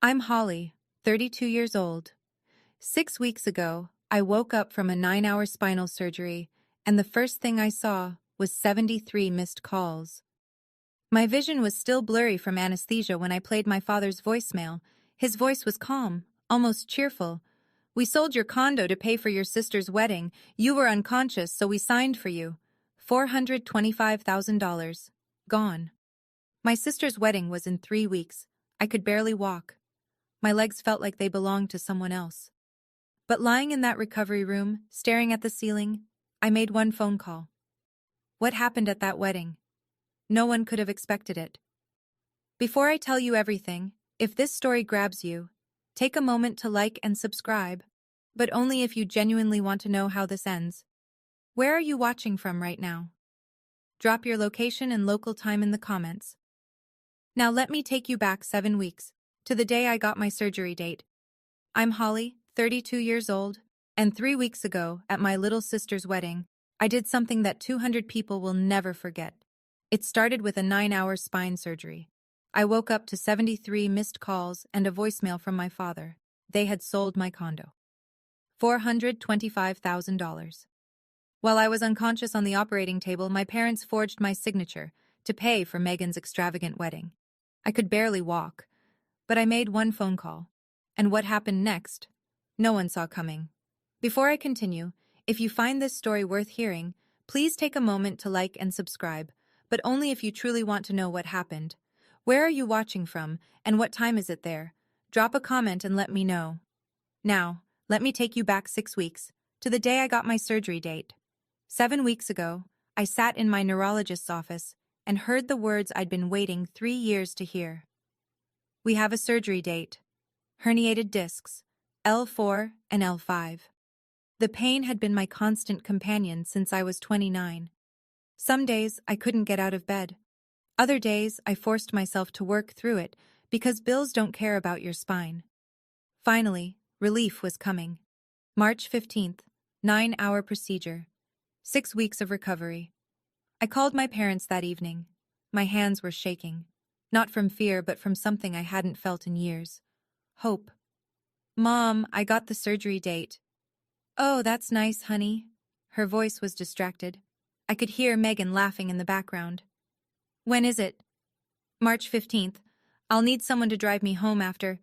I'm Holly, 32 years old. 6 weeks ago, I woke up from a 9-hour spinal surgery, and the first thing I saw was 73 missed calls. My vision was still blurry from anesthesia when I played my father's voicemail. His voice was calm, almost cheerful. "We sold your condo to pay for your sister's wedding. You were unconscious, so we signed for you. $425,000. Gone." My sister's wedding was in 3 weeks. I could barely walk. My legs felt like they belonged to someone else. But lying in that recovery room, staring at the ceiling, I made one phone call. What happened at that wedding? No one could have expected it. Before I tell you everything, if this story grabs you, take a moment to like and subscribe, but only if you genuinely want to know how this ends. Where are you watching from right now? Drop your location and local time in the comments. Now let me take you back 7 weeks, to the day I got my surgery date. I'm Holly, 32 years old, and 3 weeks ago, at my little sister's wedding, I did something that 200 people will never forget. It started with a 9-hour spine surgery. I woke up to 73 missed calls and a voicemail from my father. They had sold my condo. $425,000. While I was unconscious on the operating table, my parents forged my signature to pay for Megan's extravagant wedding. I could barely walk, but I made one phone call. And what happened next? No one saw coming. Before I continue, if you find this story worth hearing, please take a moment to like and subscribe, but only if you truly want to know what happened. Where are you watching from, and what time is it there? Drop a comment and let me know. Now, let me take you back 6 weeks, to the day I got my surgery date. 7 weeks ago, I sat in my neurologist's office and heard the words I'd been waiting 3 years to hear. "We have a surgery date. Herniated discs, L4 and L5. The pain had been my constant companion since I was 29. Some days I couldn't get out of bed. Other days I forced myself to work through it because bills don't care about your spine. Finally, relief was coming. March 15th, 9-hour procedure. 6 weeks of recovery. I called my parents that evening. My hands were shaking. Not from fear, but from something I hadn't felt in years. Hope. "Mom, I got the surgery date." "Oh, that's nice, honey." Her voice was distracted. I could hear Megan laughing in the background. "When is it?" "March 15th. I'll need someone to drive me home after."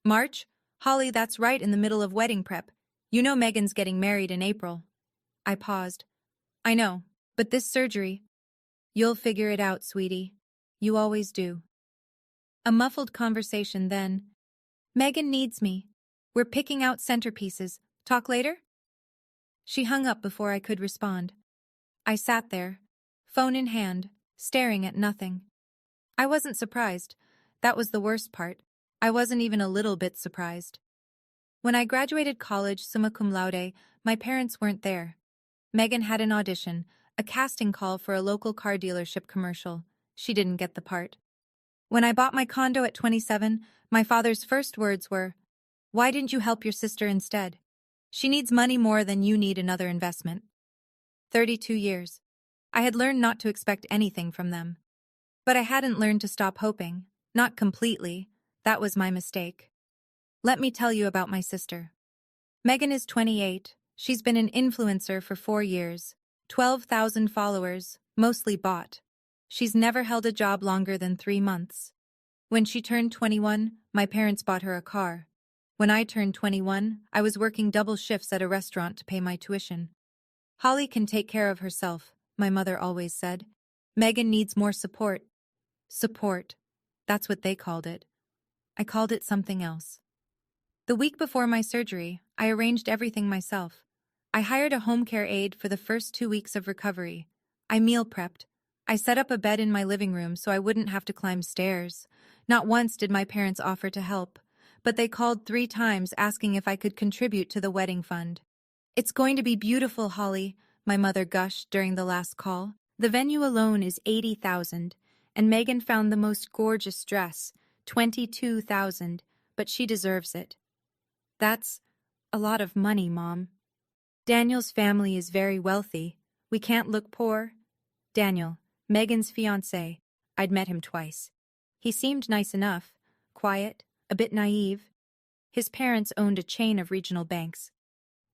"March? Holly, that's right in the middle of wedding prep. You know Megan's getting married in April." I paused. "I know, but this surgery..." "You'll figure it out, sweetie. You always do." A muffled conversation then. "Megan needs me. We're picking out centerpieces. Talk later?" She hung up before I could respond. I sat there, phone in hand, staring at nothing. I wasn't surprised. That was the worst part. I wasn't even a little bit surprised. When I graduated college summa cum laude, my parents weren't there. Megan had an audition, a casting call for a local car dealership commercial. She didn't get the part. When I bought my condo at 27, my father's first words were, "Why didn't you help your sister instead? She needs money more than you need another investment." 32 years. I had learned not to expect anything from them. But I hadn't learned to stop hoping. Not completely. That was my mistake. Let me tell you about my sister. Megan is 28. She's been an influencer for 4 years. 12,000 followers, mostly bought. She's never held a job longer than 3 months. When she turned 21, my parents bought her a car. When I turned 21, I was working double shifts at a restaurant to pay my tuition. "Holly can take care of herself," my mother always said. "Megan needs more support." Support. That's what they called it. I called it something else. The week before my surgery, I arranged everything myself. I hired a home care aide for the first 2 weeks of recovery. I meal prepped. I set up a bed in my living room so I wouldn't have to climb stairs. Not once did my parents offer to help, but they called 3 times asking if I could contribute to the wedding fund. "It's going to be beautiful, Holly," my mother gushed during the last call. "The venue alone is $80,000, and Megan found the most gorgeous dress, $22,000, but she deserves it." "That's a lot of money, Mom." "Daniel's family is very wealthy. We can't look poor." Daniel, Megan's fiancé. I'd met him twice. He seemed nice enough, quiet, a bit naive. His parents owned a chain of regional banks.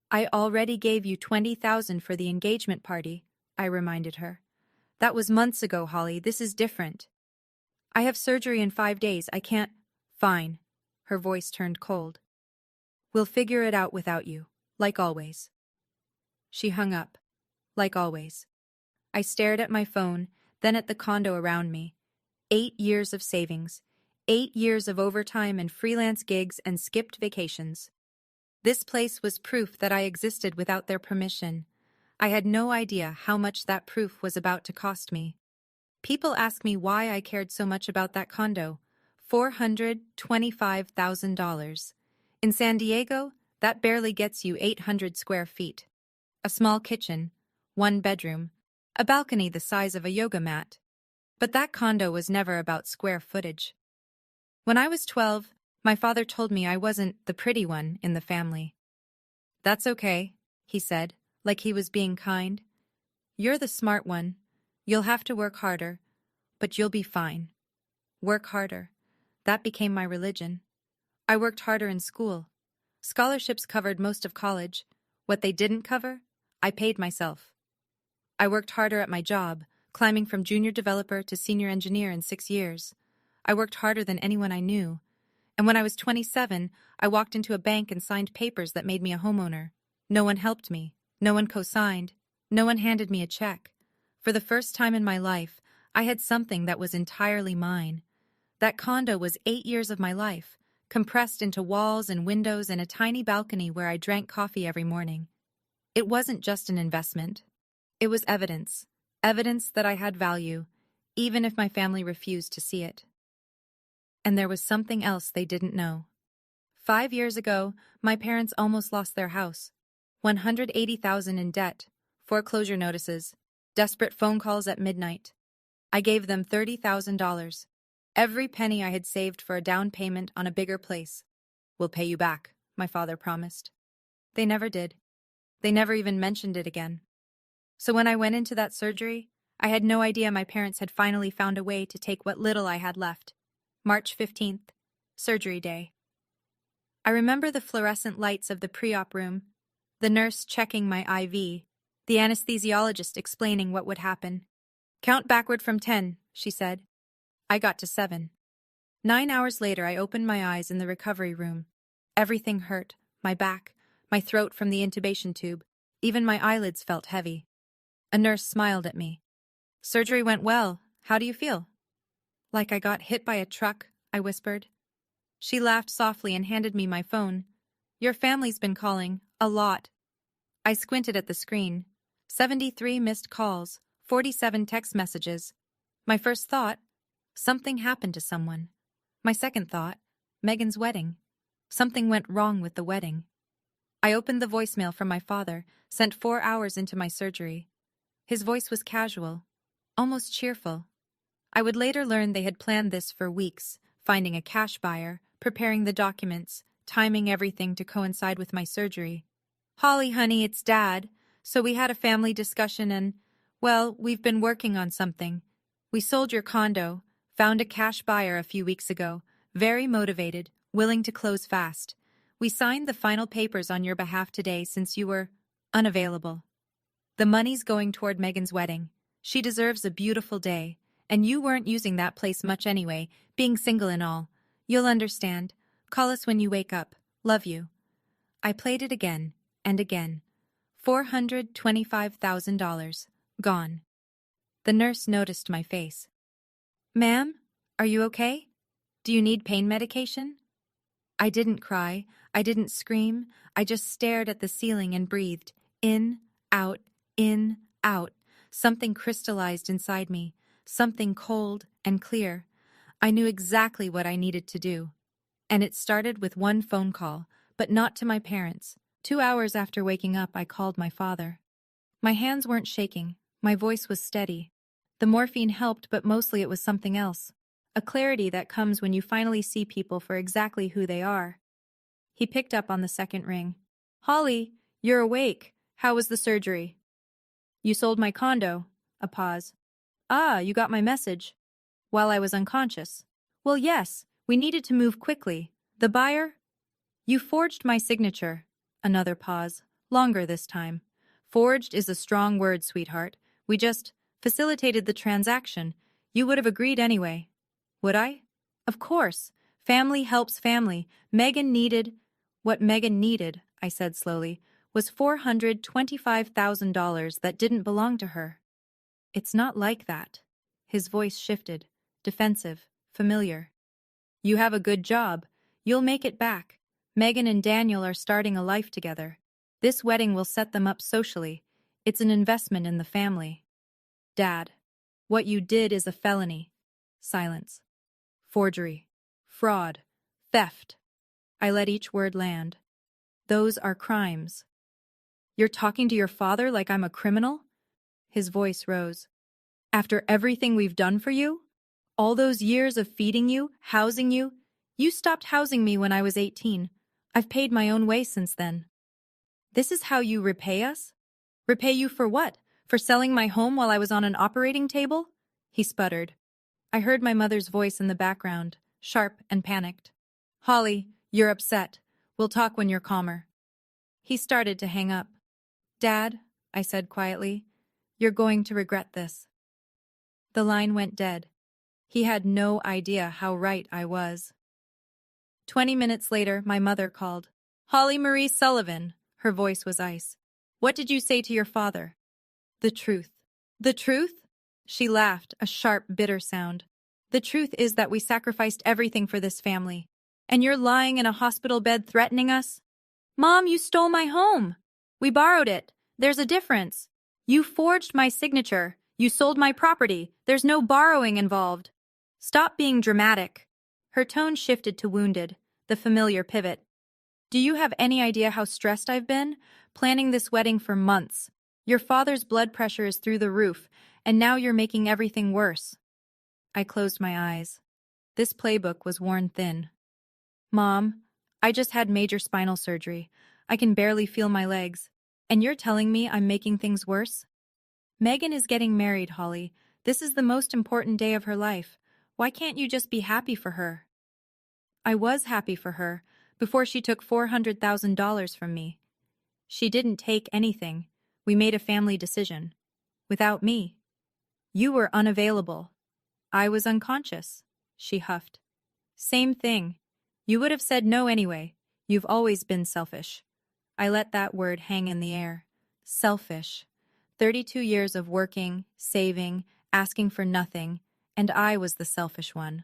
I already gave you $20,000 for the engagement party, I reminded her. That was months ago, Holly. This is different. I have surgery in 5 days. I can't. Fine. Her voice turned cold. We'll figure it out without you, like always. She hung up. Like always. I stared at my phone, then at the condo around me. 8 years of savings. 8 years of overtime and freelance gigs and skipped vacations. This place was proof that I existed without their permission. I had no idea how much that proof was about to cost me. People ask me why I cared so much about that condo. $425,000. In San Diego, that barely gets you 800 square feet. A small kitchen, 1 bedroom, a balcony the size of a yoga mat. But that condo was never about square footage. When I was 12, my father told me I wasn't the pretty one in the family. That's okay, he said, like he was being kind. You're the smart one. You'll have to work harder, but you'll be fine. Work harder. That became my religion. I worked harder in school. Scholarships covered most of college. What they didn't cover, I paid myself. I worked harder at my job, climbing from junior developer to senior engineer in 6 years. I worked harder than anyone I knew. And when I was 27, I walked into a bank and signed papers that made me a homeowner. No one helped me. No one co-signed. No one handed me a check. For the first time in my life, I had something that was entirely mine. That condo was 8 years of my life, compressed into walls and windows and a tiny balcony where I drank coffee every morning. It wasn't just an investment. It was evidence. Evidence that I had value, even if my family refused to see it. And there was something else they didn't know. 5 years ago, my parents almost lost their house. $180,000 in debt, foreclosure notices, desperate phone calls at midnight. I gave them $30,000. Every penny I had saved for a down payment on a bigger place. We'll pay you back, my father promised. They never did. They never even mentioned it again. So when I went into that surgery, I had no idea my parents had finally found a way to take what little I had left. March 15th, surgery day. I remember the fluorescent lights of the pre-op room, the nurse checking my IV, the anesthesiologist explaining what would happen. Count backward from 10, she said. I got to 7. 9 hours later, I opened my eyes in the recovery room. Everything hurt, my back, my throat from the intubation tube. Even my eyelids felt heavy. A nurse smiled at me. Surgery went well. How do you feel? Like I got hit by a truck, I whispered. She laughed softly and handed me my phone. Your family's been calling, a lot. I squinted at the screen. 73 missed calls, 47 text messages. My first thought, something happened to someone. My second thought, Megan's wedding. Something went wrong with the wedding. I opened the voicemail from my father, sent 4 hours into my surgery. His voice was casual, almost cheerful. I would later learn they had planned this for weeks, finding a cash buyer, preparing the documents, timing everything to coincide with my surgery. Holly, honey, it's Dad. So we had a family discussion and, well, we've been working on something. We sold your condo, found a cash buyer a few weeks ago, very motivated, willing to close fast. We signed the final papers on your behalf today since you were unavailable. The money's going toward Megan's wedding. She deserves a beautiful day, and you weren't using that place much anyway, being single and all. You'll understand. Call us when you wake up. Love you. I played it again and again. $425,000. Gone. The nurse noticed my face. Ma'am, are you okay? Do you need pain medication? I didn't cry. I didn't scream. I just stared at the ceiling and breathed. In, out, in, out. Something crystallized inside me. Something cold and clear. I knew exactly what I needed to do. And it started with one phone call, but not to my parents. 2 hours after waking up, I called my father. My hands weren't shaking. My voice was steady. The morphine helped, but mostly it was something else. A clarity that comes when you finally see people for exactly who they are. He picked up on the second ring. Holly, you're awake. How was the surgery? You sold my condo. A pause. Ah, you got my message. While I was unconscious. Well, yes, we needed to move quickly. The buyer? You forged my signature. Another pause. Longer this time. Forged is a strong word, sweetheart. We just facilitated the transaction. You would have agreed anyway. Would I? Of course. Family helps family. What Megan needed, I said slowly, was $425,000 that didn't belong to her. It's not like that. His voice shifted, defensive, familiar. You have a good job. You'll make it back. Megan and Daniel are starting a life together. This wedding will set them up socially. It's an investment in the family. Dad, what you did is a felony. Silence. Forgery. Fraud. Theft. I let each word land. Those are crimes. You're talking to your father like I'm a criminal? His voice rose. After everything we've done for you? All those years of feeding you, housing you? You stopped housing me when I was 18. I've paid my own way since then. This is how you repay us? Repay you for what? For selling my home while I was on an operating table? He sputtered. I heard my mother's voice in the background, sharp and panicked. Holly, you're upset. We'll talk when you're calmer. He started to hang up. Dad, I said quietly, you're going to regret this. The line went dead. He had no idea how right I was. 20 minutes later, my mother called. Holly Marie Sullivan. Her voice was ice. What did you say to your father? The truth. The truth? She laughed, a sharp, bitter sound. The truth is that we sacrificed everything for this family. And you're lying in a hospital bed threatening us? Mom, you stole my home. We borrowed it. There's a difference. You forged my signature. You sold my property. There's no borrowing involved. Stop being dramatic. Her tone shifted to wounded, the familiar pivot. Do you have any idea how stressed I've been? Planning this wedding for months. Your father's blood pressure is through the roof, and now you're making everything worse. I closed my eyes. This playbook was worn thin. Mom, I just had major spinal surgery. I can barely feel my legs. And you're telling me I'm making things worse? Megan is getting married, Holly. This is the most important day of her life. Why can't you just be happy for her? I was happy for her before she took $400,000 from me. She didn't take anything. We made a family decision. Without me. You were unavailable. I was unconscious, she huffed. Same thing. You would have said no anyway. You've always been selfish. I let that word hang in the air. Selfish. 32 years of working, saving, asking for nothing, and I was the selfish one.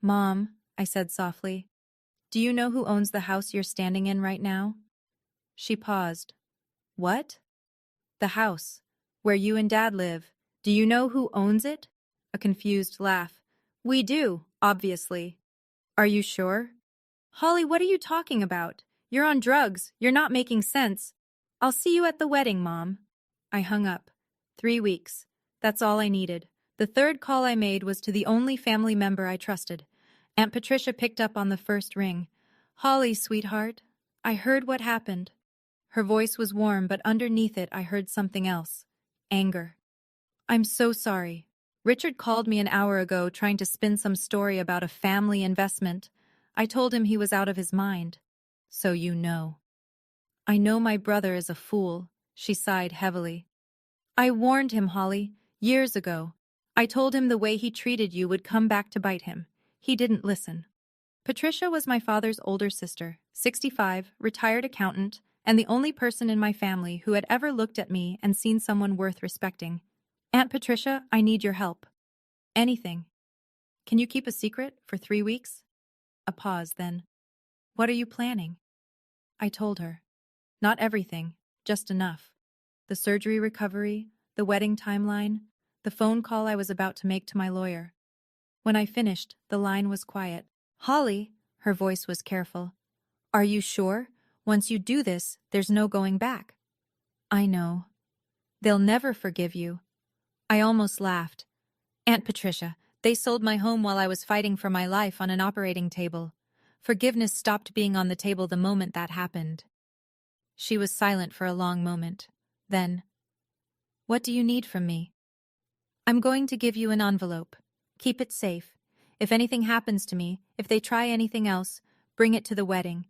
Mom, I said softly, do you know who owns the house you're standing in right now? She paused. What? The house, where you and Dad live. Do you know who owns it? A confused laugh. We do, obviously. Are you sure? Holly, what are you talking about? You're on drugs. You're not making sense. I'll see you at the wedding, Mom. I hung up. 3 weeks. That's all I needed. The third call I made was to the only family member I trusted. Aunt Patricia picked up on the first ring. Holly, sweetheart, I heard what happened. Her voice was warm, but underneath it I heard something else. Anger. I'm so sorry. Richard called me an hour ago trying to spin some story about a family investment. I told him he was out of his mind. So you know. I know my brother is a fool, she sighed heavily. I warned him, Holly, years ago. I told him the way he treated you would come back to bite him. He didn't listen. Patricia was my father's older sister, 65, retired accountant, and the only person in my family who had ever looked at me and seen someone worth respecting. Aunt Patricia, I need your help. Anything. Can you keep a secret for 3 weeks? A pause, then. What are you planning? I told her. Not everything, just enough. The surgery recovery, the wedding timeline, the phone call I was about to make to my lawyer. When I finished, the line was quiet. Holly, her voice was careful. Are you sure? Once you do this, there's no going back. I know. They'll never forgive you. I almost laughed. Aunt Patricia, they sold my home while I was fighting for my life on an operating table. Forgiveness stopped being on the table the moment that happened. She was silent for a long moment. Then, what do you need from me? I'm going to give you an envelope. Keep it safe. If anything happens to me, if they try anything else, Bring it to the wedding.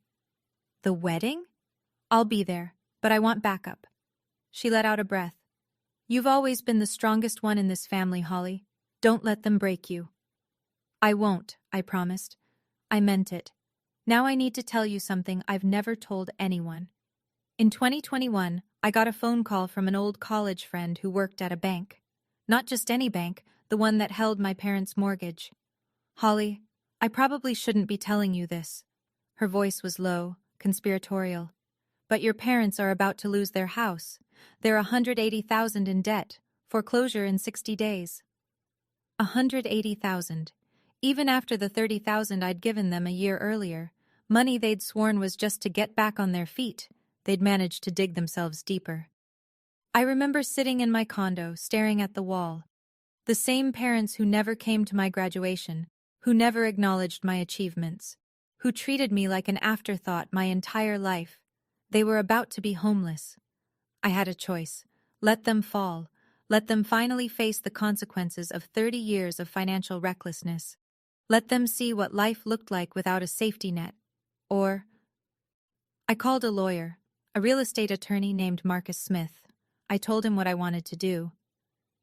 The wedding? I'll be there, but I want backup. She let out a breath. You've always been the strongest one in this family, Holly. Don't let them break you. I won't, I promised. I meant it. Now I need to tell you something I've never told anyone. In 2021, I got a phone call from an old college friend who worked at a bank. Not just any bank, the one that held my parents' mortgage. Holly, I probably shouldn't be telling you this. Her voice was low, conspiratorial. But your parents are about to lose their house. They're $180,000 in debt, foreclosure in 60 days. $180,000. Even after the $30,000 I'd given them a year earlier, money they'd sworn was just to get back on their feet, they'd managed to dig themselves deeper. I remember sitting in my condo, staring at the wall. The same parents who never came to my graduation, who never acknowledged my achievements, who treated me like an afterthought my entire life. They were about to be homeless. I had a choice. Let them fall. Let them finally face the consequences of 30 years of financial recklessness. Let them see what life looked like without a safety net. Or I called a lawyer, a real estate attorney named Marcus Smith. I told him what I wanted to do.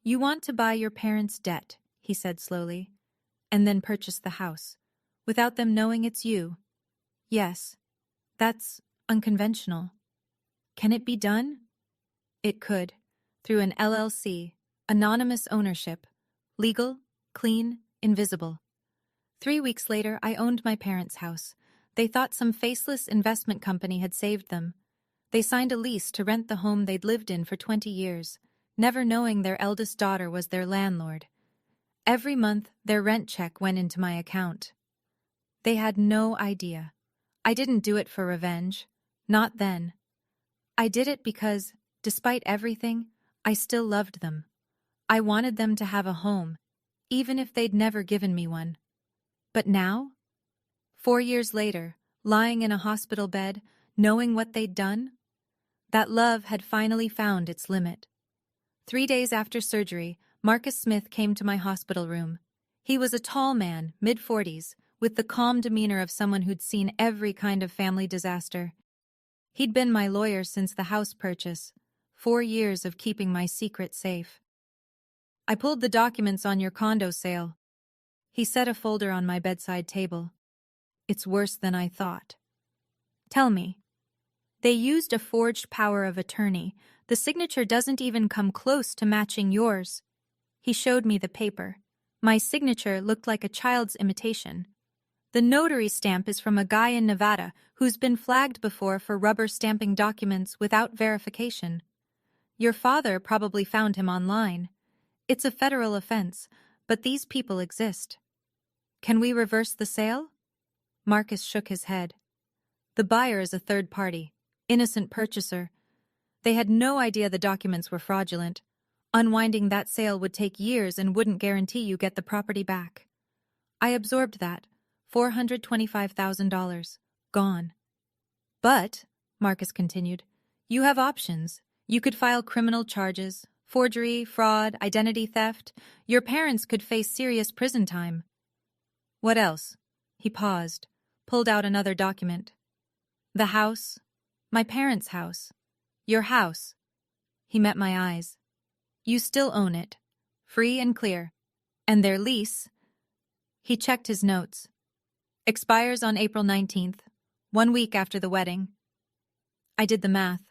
You want to buy your parents' debt, he said slowly, and then purchase the house, without them knowing it's you. Yes, that's unconventional. Can it be done? It could, through an LLC, anonymous ownership, legal, clean, invisible. 3 weeks later, I owned my parents' house. They thought some faceless investment company had saved them. They signed a lease to rent the home they'd lived in for 20 years, never knowing their eldest daughter was their landlord. Every month, their rent check went into my account. They had no idea. I didn't do it for revenge. Not then. I did it because, despite everything, I still loved them. I wanted them to have a home, even if they'd never given me one. But now, 4 years later, lying in a hospital bed, knowing what they'd done, that love had finally found its limit. 3 days after surgery, Marcus Smith came to my hospital room. He was a tall man, mid-40s, with the calm demeanor of someone who'd seen every kind of family disaster. He'd been my lawyer since the house purchase, 4 years of keeping my secret safe. I pulled the documents on your condo sale. He set a folder on my bedside table. It's worse than I thought. Tell me. They used a forged power of attorney. The signature doesn't even come close to matching yours. He showed me the paper. My signature looked like a child's imitation. The notary stamp is from a guy in Nevada who's been flagged before for rubber stamping documents without verification. Your father probably found him online. It's a federal offense, but these people exist. Can we reverse the sale? Marcus shook his head. The buyer is a third party, innocent purchaser. They had no idea the documents were fraudulent. Unwinding that sale would take years and wouldn't guarantee you get the property back. I absorbed that. $425,000. Gone. But, Marcus continued, you have options. You could file criminal charges, forgery, fraud, identity theft. Your parents could face serious prison time. What else? He paused, pulled out another document. The house. My parents' house. Your house. He met my eyes. You still own it. Free and clear. And their lease. He checked his notes. Expires on April 19th, 1 week after the wedding. I did the math.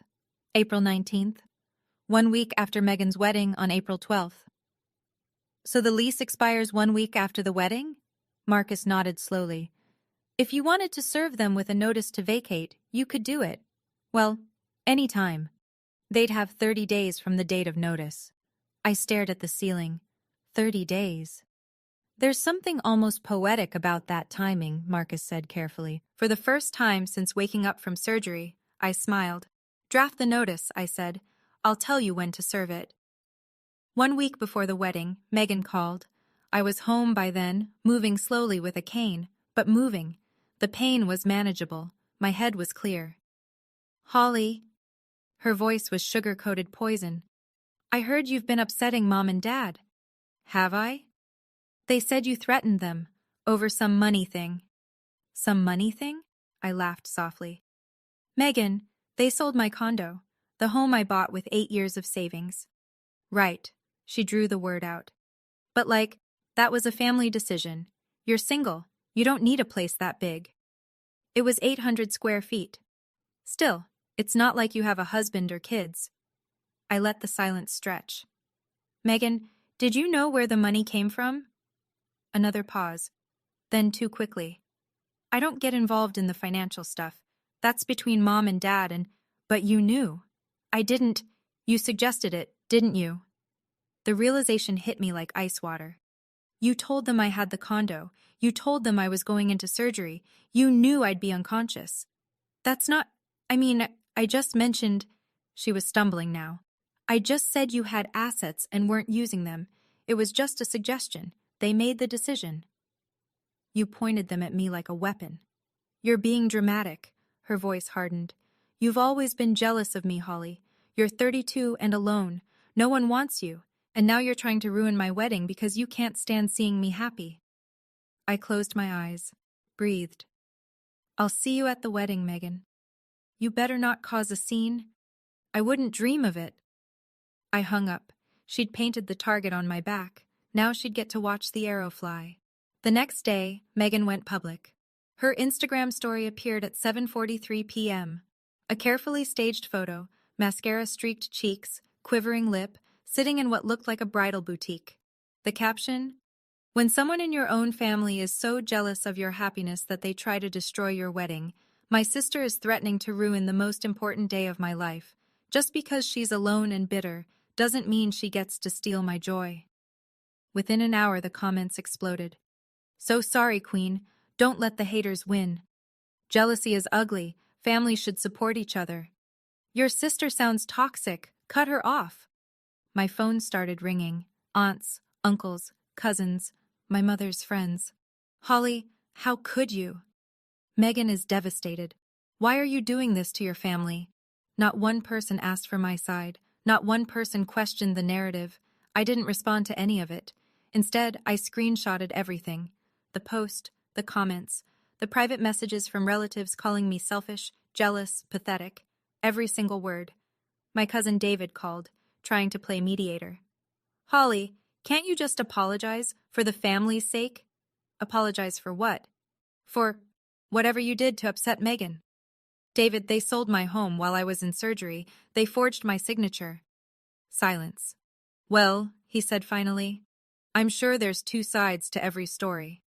April 19th, 1 week after Megan's wedding on April 12th. So the lease expires 1 week after the wedding? Marcus nodded slowly. If you wanted to serve them with a notice to vacate, you could do it. Well, any time. They'd have 30 days from the date of notice. I stared at the ceiling. 30 days. There's something almost poetic about that timing, Marcus said carefully. For the first time since waking up from surgery, I smiled. Draft the notice, I said. I'll tell you when to serve it. 1 week before the wedding, Megan called. I was home by then, moving slowly with a cane, but moving. The pain was manageable. My head was clear. Holly. Her voice was sugar-coated poison. I heard you've been upsetting Mom and Dad. Have I? They said you threatened them, over some money thing. Some money thing? I laughed softly. Megan, they sold my condo, the home I bought with 8 years of savings. Right. She drew the word out. But that was a family decision. You're single. You don't need a place that big. It was 800 square feet. Still, it's not like you have a husband or kids. I let the silence stretch. Megan, did you know where the money came from? Another pause. Then too quickly. I don't get involved in the financial stuff. That's between mom and dad but you knew. I didn't. You suggested it, didn't you? The realization hit me like ice water. You told them I had the condo. You told them I was going into surgery. You knew I'd be unconscious. That's not... I just mentioned... She was stumbling now. I just said you had assets and weren't using them. It was just a suggestion. They made the decision. You pointed them at me like a weapon. You're being dramatic. Her voice hardened. You've always been jealous of me, Holly. You're 32 and alone. No one wants you. And now you're trying to ruin my wedding because you can't stand seeing me happy. I closed my eyes, breathed. I'll see you at the wedding, Megan. You better not cause a scene. I wouldn't dream of it. I hung up. She'd painted the target on my back. Now she'd get to watch the arrow fly. The next day, Megan went public. Her Instagram story appeared at 7:43 p.m. A carefully staged photo, mascara-streaked cheeks, quivering lip, sitting in what looked like a bridal boutique. The caption, "When someone in your own family is so jealous of your happiness that they try to destroy your wedding, my sister is threatening to ruin the most important day of my life. Just because she's alone and bitter doesn't mean she gets to steal my joy." Within an hour, the comments exploded. "So sorry, Queen. Don't let the haters win. Jealousy is ugly. Families should support each other. Your sister sounds toxic. Cut her off." My phone started ringing. Aunts, uncles, cousins, my mother's friends. "Holly, how could you? Megan is devastated. Why are you doing this to your family?" Not one person asked for my side. Not one person questioned the narrative. I didn't respond to any of it. Instead, I screenshotted everything. The post, the comments, the private messages from relatives calling me selfish, jealous, pathetic. Every single word. My cousin David called, trying to play mediator. "Holly, can't you just apologize for the family's sake?" "Apologize for what?" "For whatever you did to upset Megan." "David, they sold my home while I was in surgery. They forged my signature." Silence. "Well," he said finally, "I'm sure there's two sides to every story."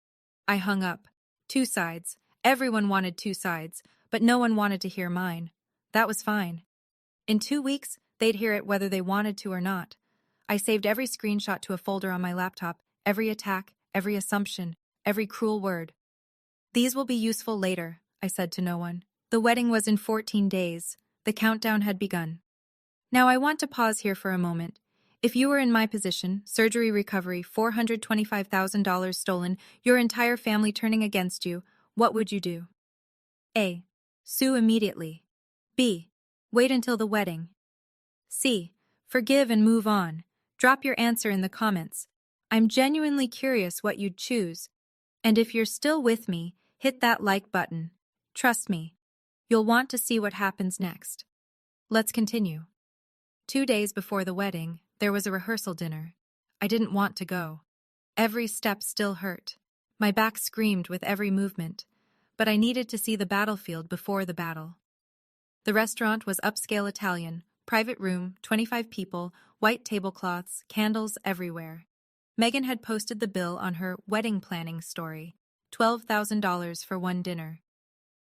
I hung up. 2 sides. Everyone wanted 2 sides, but no one wanted to hear mine. That was fine. In 2 weeks, they'd hear it whether they wanted to or not. I saved every screenshot to a folder on my laptop, every attack, every assumption, every cruel word. "These will be useful later," I said to no one. The wedding was in 14 days. The countdown had begun. Now I want to pause here for a moment. If you were in my position, surgery recovery, $425,000 stolen, your entire family turning against you, what would you do? A. Sue immediately. B. Wait until the wedding. C. Forgive and move on. Drop your answer in the comments. I'm genuinely curious what you'd choose. And if you're still with me, hit that like button. Trust me, you'll want to see what happens next. Let's continue. 2 days before the wedding, there was a rehearsal dinner. I didn't want to go. Every step still hurt. My back screamed with every movement. But I needed to see the battlefield before the battle. The restaurant was upscale Italian, private room, 25 people, white tablecloths, candles everywhere. Megan had posted the bill on her wedding planning story, $12,000 for one dinner.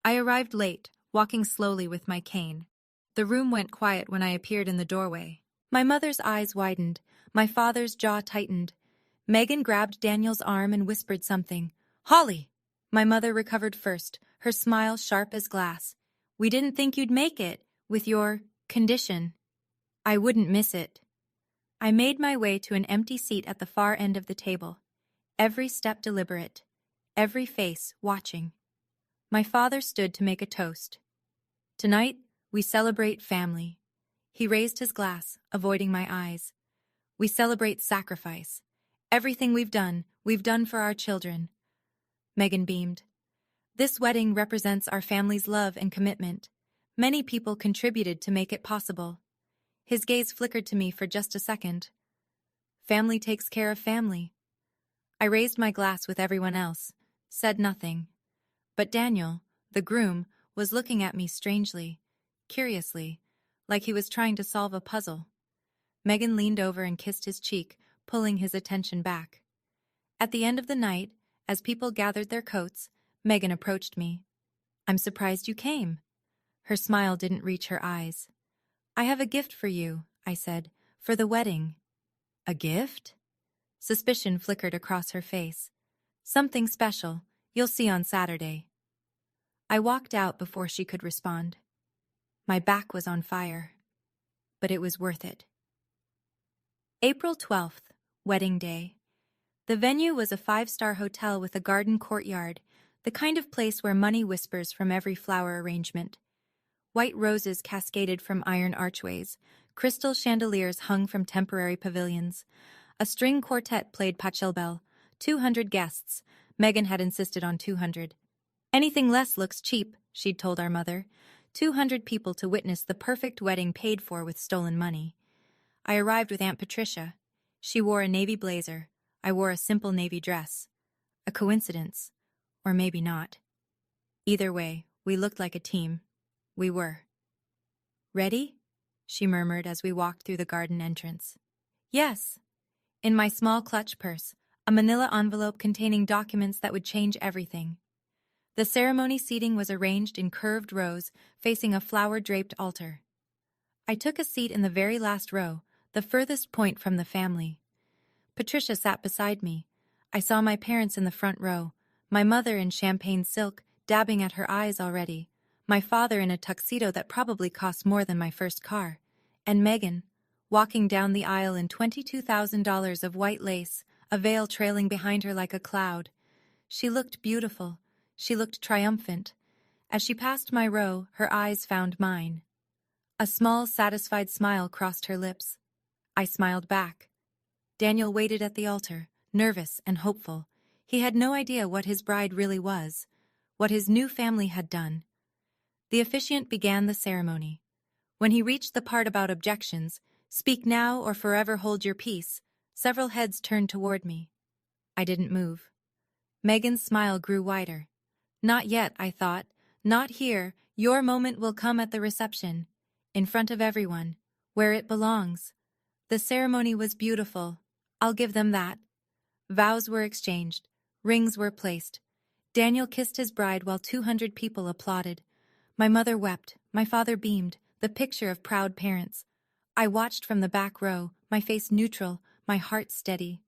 I arrived late, walking slowly with my cane. The room went quiet when I appeared in the doorway. My mother's eyes widened. My father's jaw tightened. Megan grabbed Daniel's arm and whispered something. "Holly!" My mother recovered first, her smile sharp as glass. "We didn't think you'd make it, with your condition." "I wouldn't miss it." I made my way to an empty seat at the far end of the table. Every step deliberate. Every face watching. My father stood to make a toast. "Tonight, we celebrate family." He raised his glass, avoiding my eyes. "We celebrate sacrifice. Everything we've done for our children." Megan beamed. This wedding represents our family's love and commitment. Many people contributed to make it possible. His gaze flickered to me for just a second. Family takes care of family. I raised my glass with everyone else, said nothing. But Daniel, the groom, was looking at me strangely, curiously, like he was trying to solve a puzzle. Megan leaned over and kissed his cheek, pulling his attention back. At the end of the night, as people gathered their coats, Megan approached me. "I'm surprised you came." Her smile didn't reach her eyes. "I have a gift for you," I said, "for the wedding." "A gift?" Suspicion flickered across her face. "Something special. You'll see on Saturday." I walked out before she could respond. My back was on fire, but it was worth it. April 12th, wedding day. The venue was a 5-star hotel with a garden courtyard, the kind of place where money whispers from every flower arrangement. White roses cascaded from iron archways, crystal chandeliers hung from temporary pavilions. A string quartet played Pachelbel. 200 guests. Megan had insisted on 200. "Anything less looks cheap," she'd told our mother. 200 people to witness the perfect wedding paid for with stolen money. I arrived with Aunt Patricia. She wore a navy blazer. I wore a simple navy dress. A coincidence. Or maybe not. Either way, we looked like a team. We were. "Ready?" she murmured as we walked through the garden entrance. "Yes." In my small clutch purse, a manila envelope containing documents that would change everything. The ceremony seating was arranged in curved rows, facing a flower-draped altar. I took a seat in the very last row, the furthest point from the family. Patricia sat beside me. I saw my parents in the front row, my mother in champagne silk, dabbing at her eyes already, my father in a tuxedo that probably cost more than my first car, and Megan, walking down the aisle in $22,000 of white lace, a veil trailing behind her like a cloud. She looked beautiful. She looked triumphant. As she passed my row, her eyes found mine. A small, satisfied smile crossed her lips. I smiled back. Daniel waited at the altar, nervous and hopeful. He had no idea what his bride really was, what his new family had done. The officiant began the ceremony. When he reached the part about objections, "Speak now or forever hold your peace," several heads turned toward me. I didn't move. Megan's smile grew wider. "Not yet," I thought. "Not here. Your moment will come at the reception. In front of everyone. Where it belongs." The ceremony was beautiful. I'll give them that. Vows were exchanged. Rings were placed. Daniel kissed his bride while 200 people applauded. My mother wept. My father beamed, the picture of proud parents. I watched from the back row, my face neutral, my heart steady.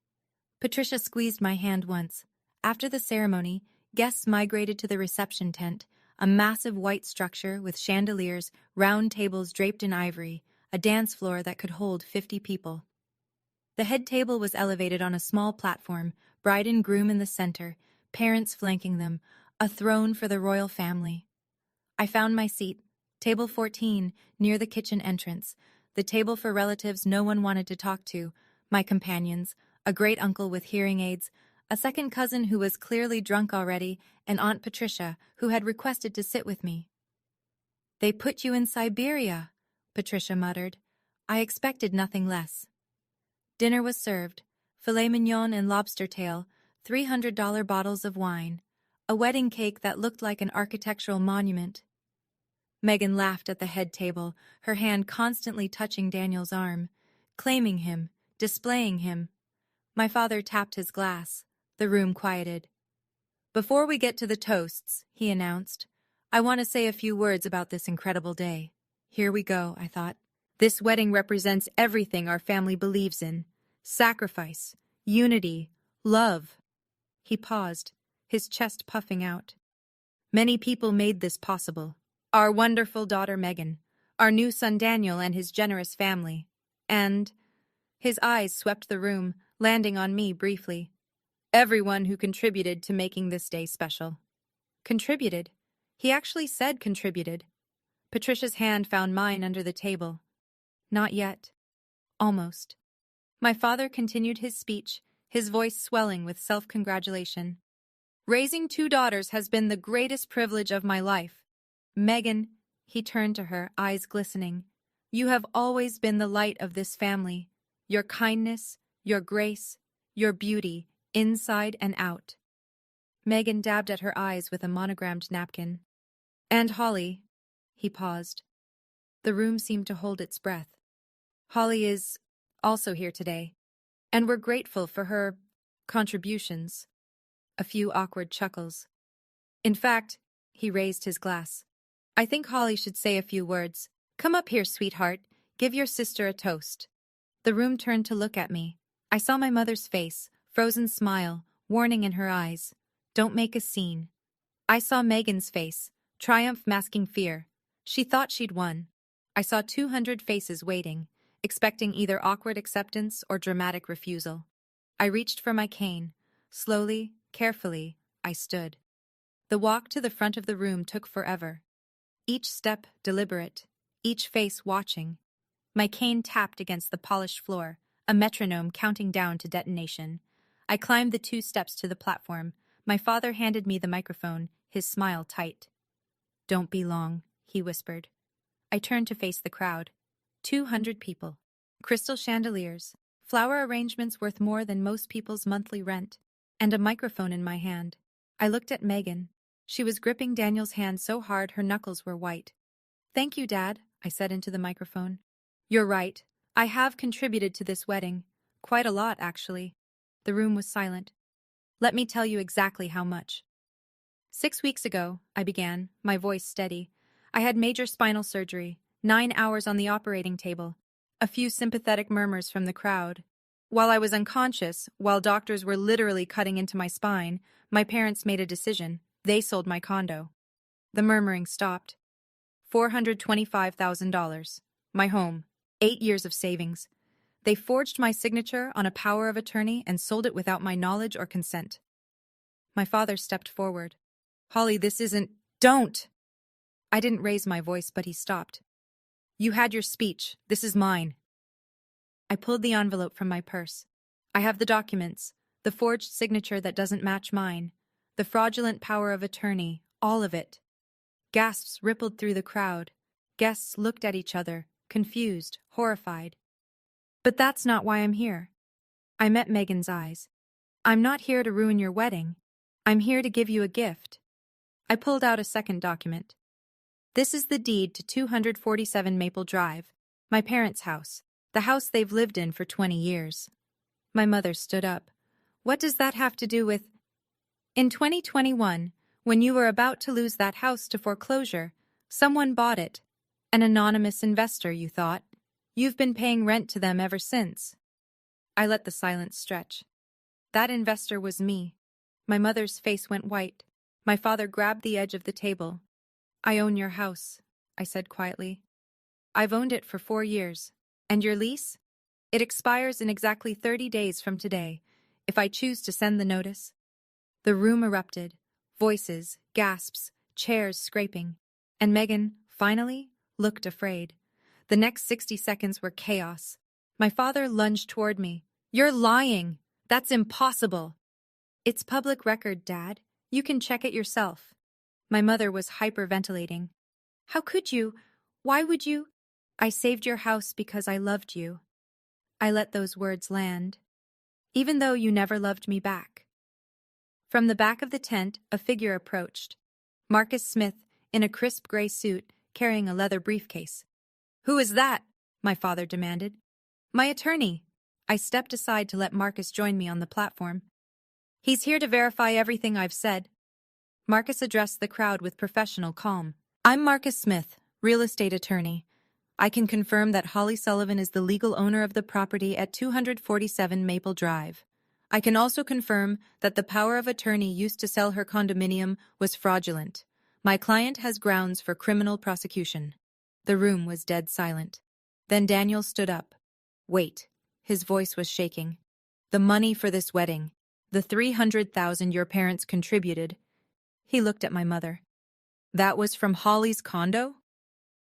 Patricia squeezed my hand once. After the ceremony, guests migrated to the reception tent, a massive white structure with chandeliers, round tables draped in ivory, a dance floor that could hold 50 people. The head table was elevated on a small platform, bride and groom in the center, parents flanking them, a throne for the royal family. I found my seat, table 14, near the kitchen entrance, the table for relatives no one wanted to talk to, my companions, a great-uncle with hearing aids, a second cousin who was clearly drunk already, and Aunt Patricia, who had requested to sit with me. "They put you in Siberia," Patricia muttered. I expected nothing less. Dinner was served, filet mignon and lobster tail, $300 bottles of wine, a wedding cake that looked like an architectural monument. Megan laughed at the head table, her hand constantly touching Daniel's arm, claiming him, displaying him. My father tapped his glass. The room quieted. "Before we get to the toasts," he announced, "I want to say a few words about this incredible day." Here we go, I thought. This wedding represents everything our family believes in. Sacrifice, unity, love. He paused, his chest puffing out. "Many people made this possible. Our wonderful daughter Megan, our new son Daniel and his generous family, and..." His eyes swept the room, landing on me briefly. "Everyone who contributed to making this day special." Contributed? He actually said contributed. Patricia's hand found mine under the table. Not yet. Almost. My father continued his speech, his voice swelling with self-congratulation. Raising two daughters has been the greatest privilege of my life. Megan, he turned to her, eyes glistening. You have always been the light of this family. Your kindness, your grace, your beauty, inside and out. Megan dabbed at her eyes with a monogrammed napkin. And Holly, he paused. The room seemed to hold its breath. Holly is also here today, and we're grateful for her contributions. A few awkward chuckles. In fact, he raised his glass. I think Holly should say a few words. Come up here, sweetheart. Give your sister a toast. The room turned to look at me. I saw my mother's face, frozen smile, warning in her eyes. Don't make a scene. I saw Megan's face, triumph masking fear. She thought she'd won. I saw 200 faces waiting, expecting either awkward acceptance or dramatic refusal. I reached for my cane. Slowly, carefully, I stood. The walk to the front of the room took forever. Each step deliberate, each face watching. My cane tapped against the polished floor, a metronome counting down to detonation. I climbed the 2 steps to the platform. My father handed me the microphone, his smile tight. Don't be long, he whispered. I turned to face the crowd. 200 people. Crystal chandeliers, flower arrangements worth more than most people's monthly rent, and a microphone in my hand. I looked at Megan. She was gripping Daniel's hand so hard her knuckles were white. Thank you, Dad, I said into the microphone. You're right. I have contributed to this wedding. Quite a lot, actually. The room was silent. Let me tell you exactly how much. 6 weeks ago, I began, my voice steady. I had major spinal surgery, 9 hours on the operating table. A few sympathetic murmurs from the crowd. While I was unconscious, while doctors were literally cutting into my spine, my parents made a decision. They sold my condo. The murmuring stopped. $425,000. My home. 8 years of savings. They forged my signature on a power of attorney and sold it without my knowledge or consent. My father stepped forward. Holly, this isn't... Don't! I didn't raise my voice, but he stopped. You had your speech. This is mine. I pulled the envelope from my purse. I have the documents, the forged signature that doesn't match mine, the fraudulent power of attorney, all of it. Gasps rippled through the crowd. Guests looked at each other, confused, horrified. But that's not why I'm here. I met Megan's eyes. I'm not here to ruin your wedding. I'm here to give you a gift. I pulled out a second document. This is the deed to 247 Maple Drive, my parents' house, the house they've lived in for 20 years. My mother stood up. What does that have to do with... In 2021, when you were about to lose that house to foreclosure, someone bought it. An anonymous investor, you thought. You've been paying rent to them ever since. I let the silence stretch. That investor was me. My mother's face went white. My father grabbed the edge of the table. I own your house, I said quietly. I've owned it for 4 years. And your lease? It expires in exactly 30 days from today, if I choose to send the notice. The room erupted. Voices, gasps, chairs scraping. And Megan, finally, looked afraid. The next 60 seconds were chaos. My father lunged toward me. You're lying! That's impossible! It's public record, Dad. You can check it yourself. My mother was hyperventilating. How could you? Why would you? I saved your house because I loved you. I let those words land. Even though you never loved me back. From the back of the tent, a figure approached. Marcus Smith, in a crisp gray suit, carrying a leather briefcase. Who is that? My father demanded. My attorney. I stepped aside to let Marcus join me on the platform. He's here to verify everything I've said. Marcus addressed the crowd with professional calm. I'm Marcus Smith, real estate attorney. I can confirm that Holly Sullivan is the legal owner of the property at 247 Maple Drive. I can also confirm that the power of attorney used to sell her condominium was fraudulent. My client has grounds for criminal prosecution. The room was dead silent. Then Daniel stood up. Wait. His voice was shaking. The money for this wedding. The $300,000 your parents contributed. He looked at my mother. That was from Holly's condo?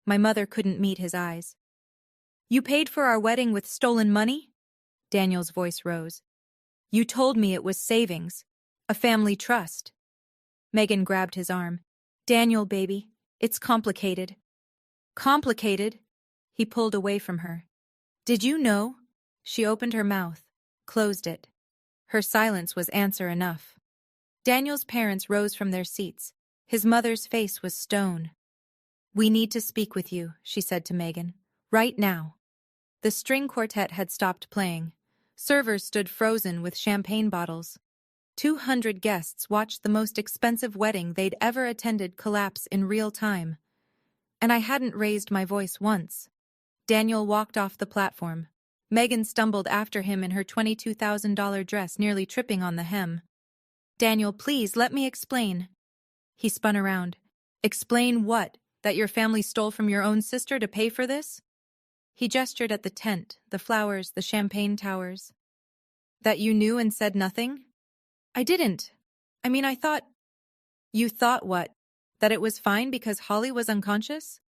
My mother couldn't meet his eyes. You paid for our wedding with stolen money? Daniel's voice rose. You told me it was savings, a family trust. Megan grabbed his arm. Daniel, baby, it's complicated. Complicated? He pulled away from her. Did you know? She opened her mouth, closed it. Her silence was answer enough. Daniel's parents rose from their seats. His mother's face was stone. We need to speak with you, she said to Megan. Right now. The string quartet had stopped playing. Servers stood frozen with champagne bottles. 200 guests watched the most expensive wedding they'd ever attended collapse in real time. And I hadn't raised my voice once. Daniel walked off the platform. Megan stumbled after him in her $22,000 dress, nearly tripping on the hem. Daniel, please, let me explain. He spun around. Explain what? That your family stole from your own sister to pay for this? He gestured at the tent, the flowers, the champagne towers. That you knew and said nothing? I didn't. I thought... You thought what? That it was fine because Holly was unconscious?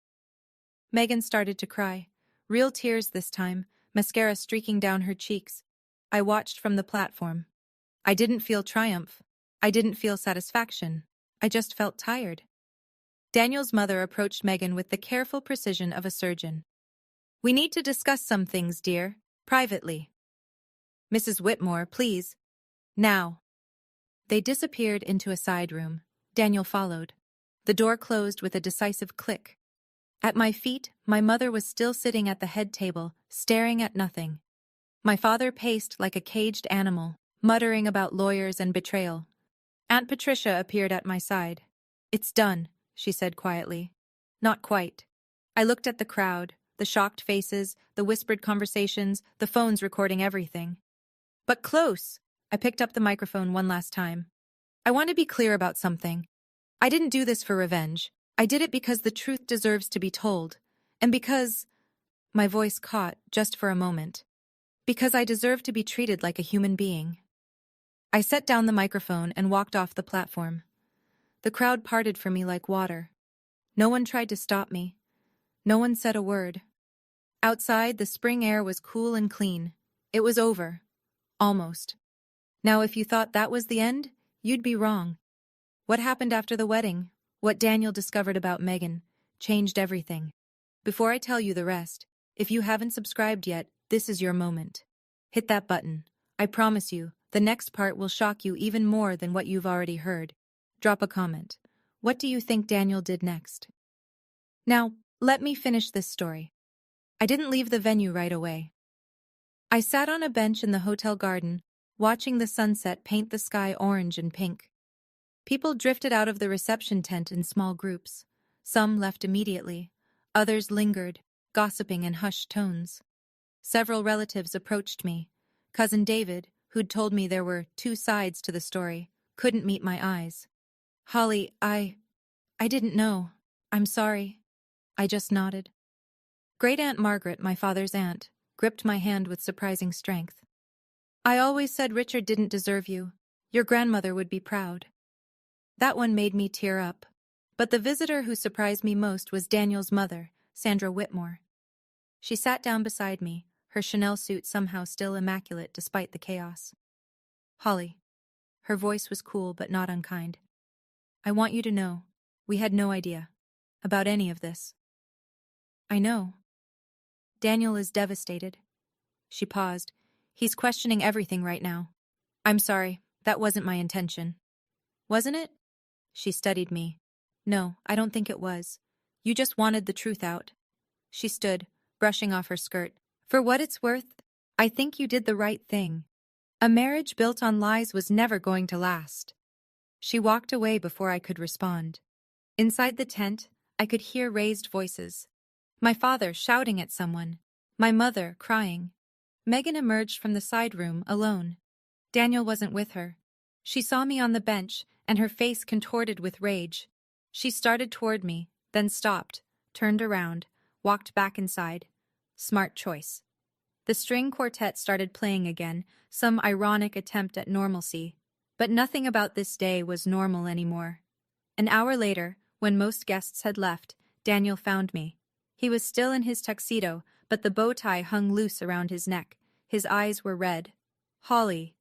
Megan started to cry. Real tears this time, mascara streaking down her cheeks. I watched from the platform. I didn't feel triumph. I didn't feel satisfaction. I just felt tired. Daniel's mother approached Megan with the careful precision of a surgeon. We need to discuss some things, dear, privately. Mrs. Whitmore, please. Now. They disappeared into a side room. Daniel followed. The door closed with a decisive click. At my feet, my mother was still sitting at the head table, staring at nothing. My father paced like a caged animal, muttering about lawyers and betrayal. Aunt Patricia appeared at my side. It's done, she said quietly. Not quite. I looked at the crowd, the shocked faces, the whispered conversations, the phones recording everything. But close. I picked up the microphone one last time. I want to be clear about something. I didn't do this for revenge. I did it because the truth deserves to be told. And because... My voice caught, just for a moment. Because I deserve to be treated like a human being. I set down the microphone and walked off the platform. The crowd parted for me like water. No one tried to stop me. No one said a word. Outside, the spring air was cool and clean. It was over. Almost. Now, if you thought that was the end, you'd be wrong. What happened after the wedding, what Daniel discovered about Megan, changed everything. Before I tell you the rest, if you haven't subscribed yet, this is your moment. Hit that button. I promise you, the next part will shock you even more than what you've already heard. Drop a comment. What do you think Daniel did next? Now, let me finish this story. I didn't leave the venue right away. I sat on a bench in the hotel garden, watching the sunset paint the sky orange and pink. People drifted out of the reception tent in small groups. Some left immediately. Others lingered, gossiping in hushed tones. Several relatives approached me. Cousin David, who'd told me there were two sides to the story, couldn't meet my eyes. Holly, I didn't know. I'm sorry. I just nodded. Great-Aunt Margaret, my father's aunt, gripped my hand with surprising strength. I always said Richard didn't deserve you. Your grandmother would be proud. That one made me tear up. But the visitor who surprised me most was Daniel's mother, Sandra Whitmore. She sat down beside me, her Chanel suit somehow still immaculate despite the chaos. Holly. Her voice was cool but not unkind. I want you to know, we had no idea about any of this. I know. Daniel is devastated. She paused. He's questioning everything right now. I'm sorry, that wasn't my intention. Wasn't it? She studied me. No, I don't think it was. You just wanted the truth out. She stood, brushing off her skirt. For what it's worth, I think you did the right thing. A marriage built on lies was never going to last. She walked away before I could respond. Inside the tent, I could hear raised voices. My father shouting at someone. My mother crying. Megan emerged from the side room alone. Daniel wasn't with her. She saw me on the bench, and her face contorted with rage. She started toward me, then stopped, turned around, walked back inside. Smart choice. The string quartet started playing again, some ironic attempt at normalcy. But nothing about this day was normal anymore. An hour later, when most guests had left, Daniel found me. He was still in his tuxedo, but the bow tie hung loose around his neck. His eyes were red. Holly.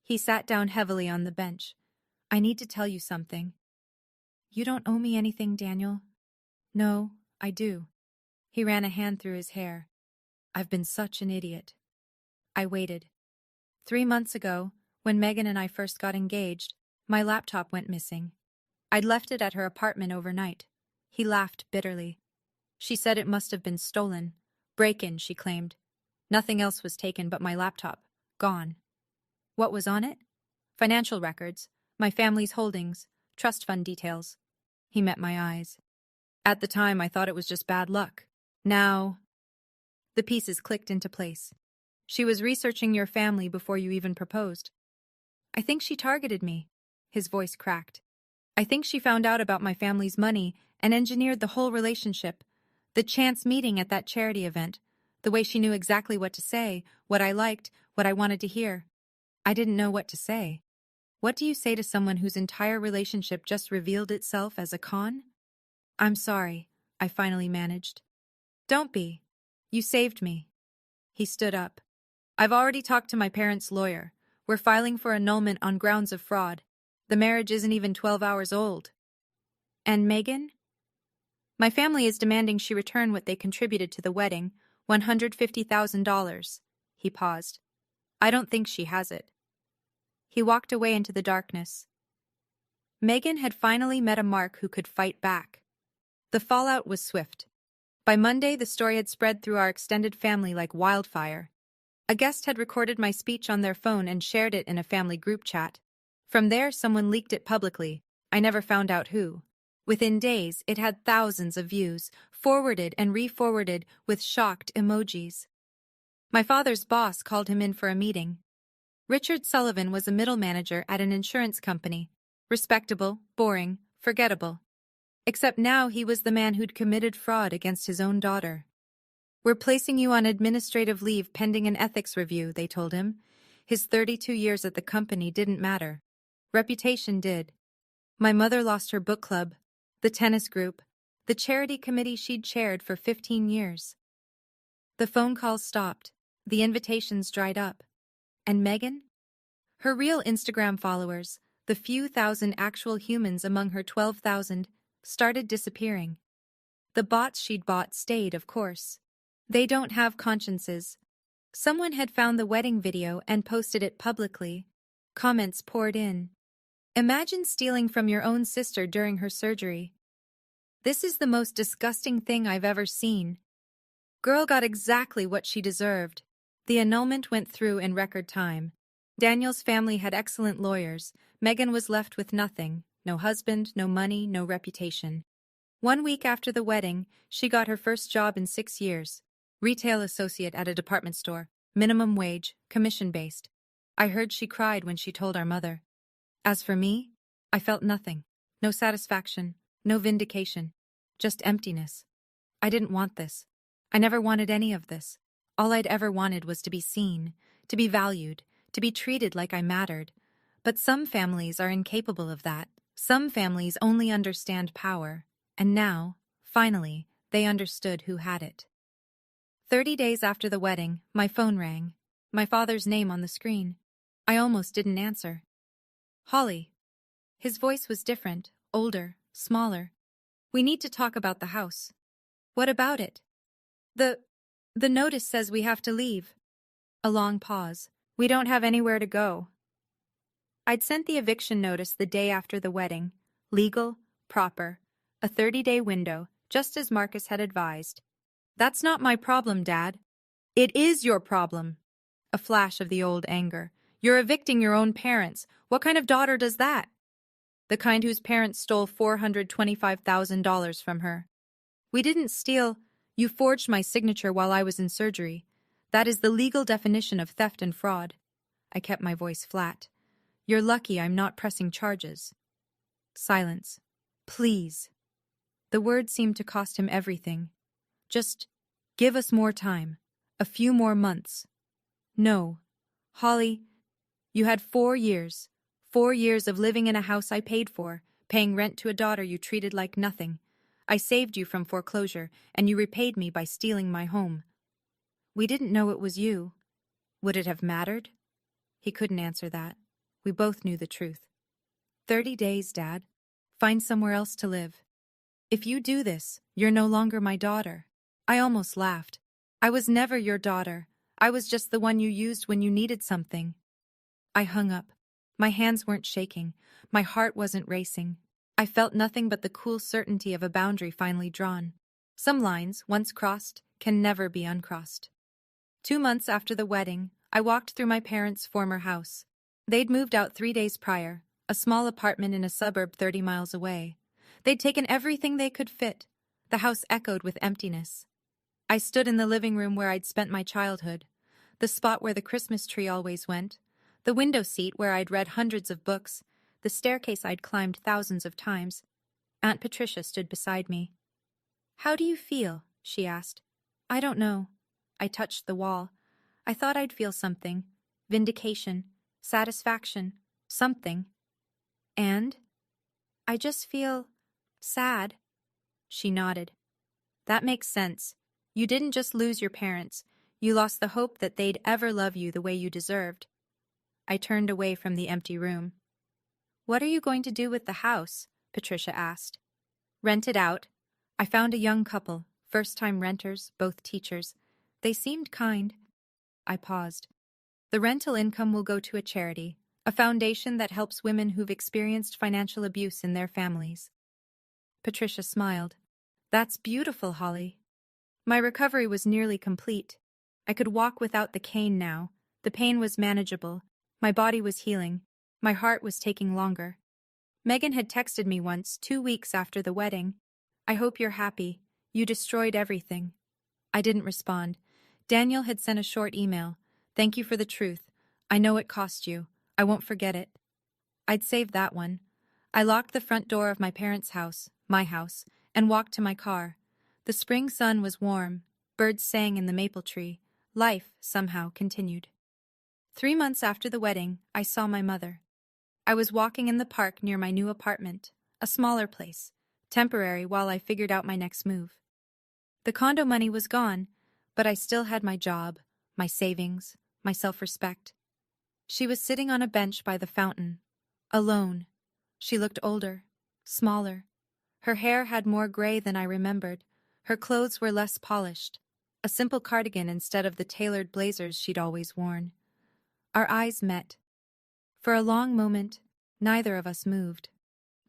He sat down heavily on the bench. I need to tell you something. You don't owe me anything, Daniel. No, I do. He ran a hand through his hair. I've been such an idiot. I waited. 3 months ago, when Megan and I first got engaged, my laptop went missing. I'd left it at her apartment overnight. He laughed bitterly. She said it must have been stolen. Break-in, she claimed. Nothing else was taken but my laptop. Gone. What was on it? Financial records, my family's holdings, trust fund details. He met my eyes. At the time, I thought it was just bad luck. Now, the pieces clicked into place. She was researching your family before you even proposed. I think she targeted me. His voice cracked. I think she found out about my family's money and engineered the whole relationship. The chance meeting at that charity event. The way she knew exactly what to say, what I liked, what I wanted to hear. I didn't know what to say. What do you say to someone whose entire relationship just revealed itself as a con? I'm sorry, I finally managed. Don't be. You saved me. He stood up. I've already talked to my parents' lawyer. We're filing for annulment on grounds of fraud. The marriage isn't even 12 hours old. And Megan? My family is demanding she return what they contributed to the wedding, $150,000. He paused. I don't think she has it. He walked away into the darkness. Megan had finally met a Mark who could fight back. The fallout was swift. By Monday, the story had spread through our extended family like wildfire. A guest had recorded my speech on their phone and shared it in a family group chat. From there, someone leaked it publicly. I never found out who. Within days, it had thousands of views, forwarded and re-forwarded with shocked emojis. My father's boss called him in for a meeting. Richard Sullivan was a middle manager at an insurance company. Respectable, boring, forgettable. Except now he was the man who'd committed fraud against his own daughter. We're placing you on administrative leave pending an ethics review, they told him. His 32 years at the company didn't matter. Reputation did. My mother lost her book club, the tennis group, the charity committee she'd chaired for 15 years. The phone calls stopped. The invitations dried up. And Megan? Her real Instagram followers, the few thousand actual humans among her 12,000, started disappearing. The bots she'd bought stayed, of course. They don't have consciences. Someone had found the wedding video and posted it publicly. Comments poured in. Imagine stealing from your own sister during her surgery. This is the most disgusting thing I've ever seen. Girl got exactly what she deserved. The annulment went through in record time. Daniel's family had excellent lawyers. Megan was left with nothing. No husband, no money, no reputation. 1 week after the wedding, she got her first job in 6 years. Retail associate at a department store. Minimum wage, commission-based. I heard she cried when she told our mother. As for me, I felt nothing. No satisfaction, no vindication. Just emptiness. I didn't want this. I never wanted any of this. All I'd ever wanted was to be seen, to be valued, to be treated like I mattered. But some families are incapable of that. Some families only understand power. And now, finally, they understood who had it. 30 days after the wedding, my phone rang. My father's name on the screen. I almost didn't answer. Holly. His voice was different, older, smaller. We need to talk about the house. What about it? The notice says we have to leave. A long pause. We don't have anywhere to go. I'd sent the eviction notice the day after the wedding. Legal, proper. A 30-day window, just as Marcus had advised. That's not my problem, Dad. It is your problem. A flash of the old anger. You're evicting your own parents. What kind of daughter does that? The kind whose parents stole $425,000 from her. We didn't steal. You forged my signature while I was in surgery. That is the legal definition of theft and fraud. I kept my voice flat. You're lucky I'm not pressing charges. Silence. Please. The word seemed to cost him everything. Just give us more time. A few more months. No. Holly, you had 4 years. 4 years of living in a house I paid for, paying rent to a daughter you treated like nothing. I saved you from foreclosure, and you repaid me by stealing my home. We didn't know it was you. Would it have mattered? He couldn't answer that. We both knew the truth. 30 days, Dad. Find somewhere else to live. If you do this, you're no longer my daughter. I almost laughed. I was never your daughter. I was just the one you used when you needed something. I hung up. My hands weren't shaking. My heart wasn't racing. I felt nothing but the cool certainty of a boundary finally drawn. Some lines, once crossed, can never be uncrossed. 2 months after the wedding, I walked through my parents' former house. They'd moved out 3 days prior, a small apartment in a suburb 30 miles away. They'd taken everything they could fit. The house echoed with emptiness. I stood in the living room where I'd spent my childhood, the spot where the Christmas tree always went, the window seat where I'd read hundreds of books, the staircase I'd climbed thousands of times. Aunt Patricia stood beside me. "How do you feel?" she asked. "I don't know." I touched the wall. I thought I'd feel something. Vindication. Satisfaction. Something. And? "I just feel sad." She nodded. "That makes sense. You didn't just lose your parents. You lost the hope that they'd ever love you the way you deserved." I turned away from the empty room. "What are you going to do with the house?" Patricia asked. "Rent it out." I found a young couple, first-time renters, both teachers. They seemed kind. I paused. "The rental income will go to a charity, a foundation that helps women who've experienced financial abuse in their families." Patricia smiled. "That's beautiful, Holly." My recovery was nearly complete. I could walk without the cane now. The pain was manageable. My body was healing. My heart was taking longer. Megan had texted me once, 2 weeks after the wedding. "I hope you're happy. You destroyed everything." I didn't respond. Daniel had sent a short email. "Thank you for the truth. I know it cost you. I won't forget it." I'd saved that one. I locked the front door of my parents' house, my house, and walked to my car. The spring sun was warm. Birds sang in the maple tree. Life, somehow, continued. 3 months after the wedding, I saw my mother. I was walking in the park near my new apartment, a smaller place, temporary while I figured out my next move. The condo money was gone, but I still had my job, my savings, my self-respect. She was sitting on a bench by the fountain, alone. She looked older, smaller. Her hair had more gray than I remembered. Her clothes were less polished, a simple cardigan instead of the tailored blazers she'd always worn. Our eyes met. For a long moment, neither of us moved.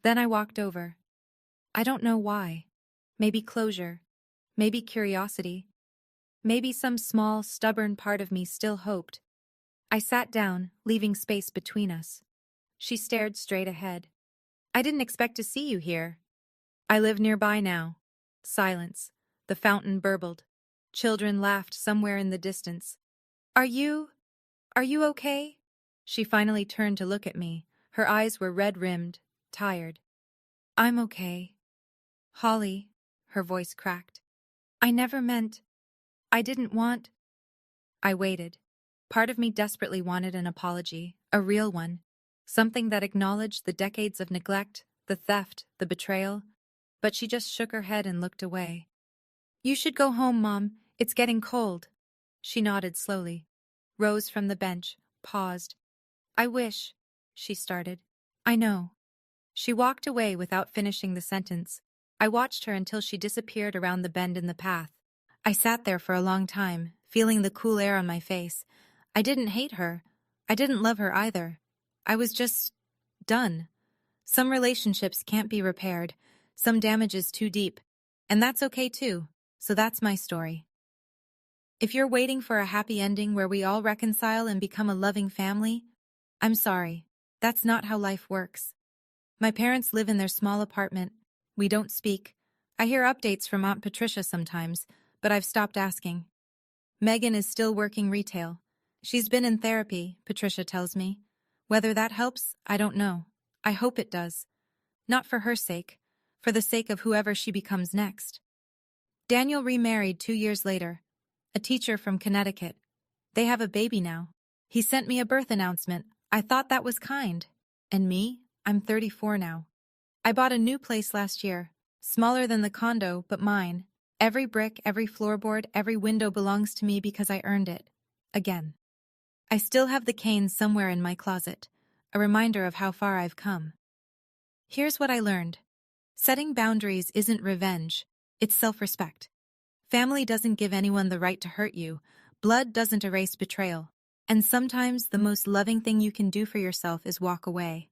Then I walked over. I don't know why. Maybe closure. Maybe curiosity. Maybe some small, stubborn part of me still hoped. I sat down, leaving space between us. She stared straight ahead. "I didn't expect to see you here." "I live nearby now." Silence. The fountain burbled. Children laughed somewhere in the distance. Are you okay?" She finally turned to look at me. Her eyes were red-rimmed, tired. "I'm okay. Holly," her voice cracked. "I never meant. I didn't want." I waited. Part of me desperately wanted an apology, a real one. Something that acknowledged the decades of neglect, the theft, the betrayal. But she just shook her head and looked away. "You should go home, Mom. It's getting cold." She nodded slowly, rose from the bench, paused. "I wish," she started. "I know." She walked away without finishing the sentence. I watched her until she disappeared around the bend in the path. I sat there for a long time, feeling the cool air on my face. I didn't hate her. I didn't love her either. I was just done. Some relationships can't be repaired. Some damage is too deep. And that's okay too. So that's my story. If you're waiting for a happy ending where we all reconcile and become a loving family, I'm sorry. That's not how life works. My parents live in their small apartment. We don't speak. I hear updates from Aunt Patricia sometimes, but I've stopped asking. Megan is still working retail. She's been in therapy, Patricia tells me. Whether that helps, I don't know. I hope it does. Not for her sake, for the sake of whoever she becomes next. Daniel remarried 2 years later. A teacher from Connecticut. They have a baby now. He sent me a birth announcement. I thought that was kind. And me? I'm 34 now. I bought a new place last year. Smaller than the condo, but mine. Every brick, every floorboard, every window belongs to me because I earned it. Again. I still have the cane somewhere in my closet. A reminder of how far I've come. Here's what I learned. Setting boundaries isn't revenge, it's self-respect. Family doesn't give anyone the right to hurt you. Blood doesn't erase betrayal. And sometimes the most loving thing you can do for yourself is walk away.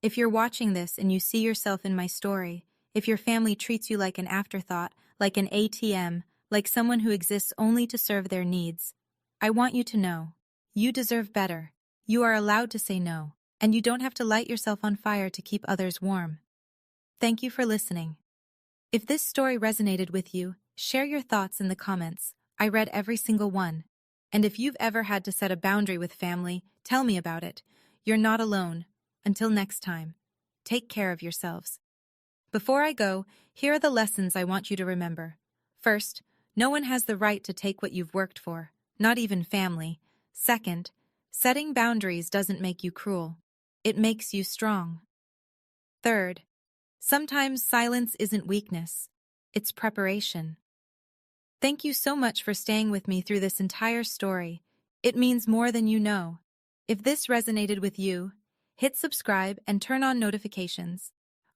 If you're watching this and you see yourself in my story, if your family treats you like an afterthought, like an ATM, like someone who exists only to serve their needs, I want you to know, you deserve better. You are allowed to say no, and you don't have to light yourself on fire to keep others warm. Thank you for listening. If this story resonated with you, share your thoughts in the comments. I read every single one. And if you've ever had to set a boundary with family, tell me about it. You're not alone. Until next time, take care of yourselves. Before I go, here are the lessons I want you to remember. First, no one has the right to take what you've worked for, not even family. Second, setting boundaries doesn't make you cruel. It makes you strong. Third, sometimes silence isn't weakness. It's preparation. Thank you so much for staying with me through this entire story. It means more than you know. If this resonated with you, hit subscribe and turn on notifications.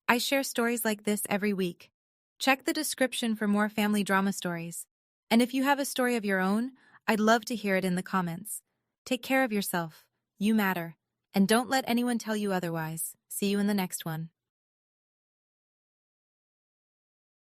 I share stories like this every week. Check the description for more family drama stories. And if you have a story of your own, I'd love to hear it in the comments. Take care of yourself. You matter. And don't let anyone tell you otherwise. See you in the next one.